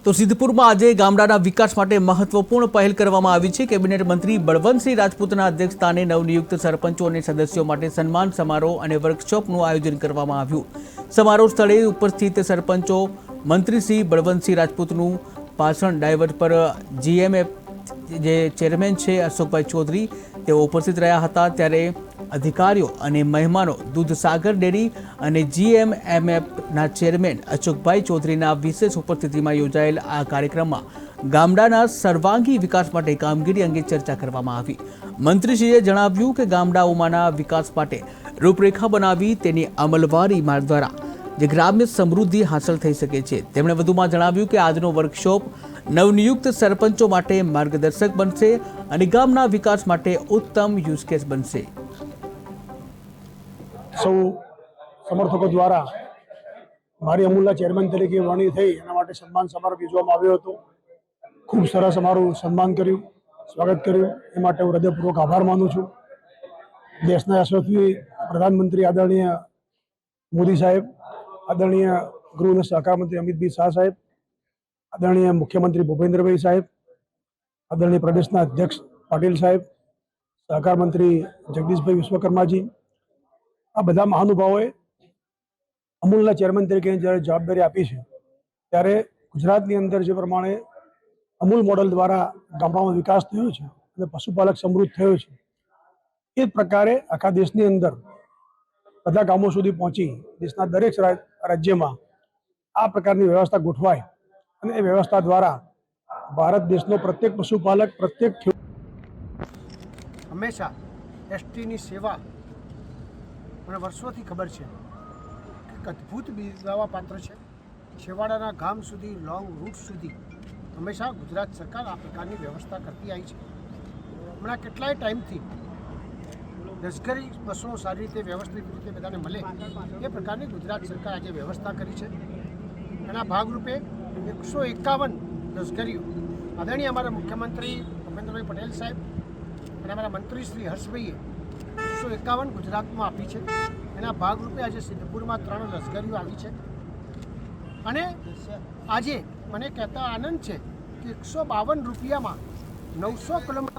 તો સિદ્ધપુરમાં આજે ગામડાના વિકાસ માટે મહત્વપૂર્ણ પહેલ કરવામાં આવી છે। કેબિનેટ મંત્રી બળવંતસિંહ રાજપૂતના અધ્યક્ષસ્થાને નવનિયુક્ત સરપંચો અને સદસ્યો માટે સન્માન સમારોહ અને વર્કશોપનું આયોજન કરવામાં આવ્યું। સમારોહ સ્થળે ઉપસ્થિત સરપંચો મંત્રી શ્રી બળવંતસિંહ રાજપૂતનું ભાષણ ડાયવર્ટ પર જીએમએફ જે ચેરમેન છે અશોકભાઈ ચૌધરી તેઓ ઉપસ્થિત રહ્યા હતા। ત્યારે અધિકારીઓ અને મહેમાનો દૂધસાગર ડેરી અને જીએમએમએફના ચેરમેન અશોકભાઈ ચૌધરીના વિશેષ ઉપસ્થિતિમાં યોજાયેલ આ કાર્યક્રમમાં ગામડાના સર્વાંગી વિકાસ માટે કામગીરી અંગે ચર્ચા કરવામાં આવી। મંત્રીશ્રીએ જણાવ્યું કે ગામડાઓમાંના વિકાસ માટે રૂપરેખા બનાવી તેની અમલવારી દ્વારા જે ગ્રામ્ય સમૃદ્ધિ હાંસલ થઈ શકે છે। તેમણે વધુમાં જણાવ્યું કે આજનો વર્કશોપ નવનિયુક્ત સરપંચો માટે માર્ગદર્શક બનશે અને ગામના વિકાસ માટે ઉત્તમ યુઝ કેસ બનશે। સૌ સમર્થકો દ્વારા મારી અમૂલના ચેરમેન તરીકે વરણી થઈ એના માટે સન્માન સમારોહ યોજવામાં આવ્યો હતો। ખૂબ સરસ અમારું સન્માન કર્યું, સ્વાગત કર્યું, એ માટે હું હૃદયપૂર્વક આભાર માનું છું। દેશના યશસ્વી પ્રધાનમંત્રી આદરણીય મોદી સાહેબ, આદરણીય ગૃહ અને સહકાર મંત્રી અમિતભાઈ શાહ સાહેબ, આદરણીય મુખ્યમંત્રી ભૂપેન્દ્રભાઈ સાહેબ, આદરણીય પ્રદેશના અધ્યક્ષ પાટીલ સાહેબ, સહકાર મંત્રી જગદીશભાઈ વિશ્વકર્માજી, આ બધા મહાનુભાવોએ અમૂલના ચેરમેન તરીકે જ્યારે જવાબદારી આપી છે ત્યારે ગુજરાતની અંદર જે પ્રમાણે અમૂલ મોડલ દ્વારા ગામડાનો વિકાસ થયો છે અને પશુપાલક સમૃદ્ધ થયો છે એ જ પ્રકારે આખા દેશની અંદર બધા ગામો સુધી પહોંચી દેશના દરેક રાજ્યમાં આ પ્રકારની વ્યવસ્થા ગોઠવાય અને એ વ્યવસ્થા દ્વારા ભારત દેશનો પ્રત્યેક પશુપાલક પ્રત્યેક હંમેશા એસટીની સેવા મને વર્ષોથી ખબર છે કે અદ્ભુત બિરદાવવા પાત્ર છે। છેવાડાના ગામ સુધી, લોંગ રૂટ સુધી હંમેશા ગુજરાત સરકાર આ પ્રકારની વ્યવસ્થા કરતી આવી છે। હમણાં કેટલાય ટાઈમથી લશ્કરી બસો સારી રીતે વ્યવસ્થિત રીતે બધાને મળે એ પ્રકારની ગુજરાત સરકાર આજે વ્યવસ્થા કરી છે। એના ભાગરૂપે 151 લશ્કરીઓ આદરણીય અમારા મુખ્યમંત્રી ભૂપેન્દ્રભાઈ પટેલ સાહેબ અને અમારા મંત્રી શ્રી હર્ષભાઈએ 151 ગુજરાતમાં આપી છે। એના ભાગરૂપે આજે સિદ્ધપુરમાં 3 લશ્કરીઓ આવી છે અને આજે મને કહેતા આનંદ છે કે 152 રૂપિયામાં 900 કિલોમીટર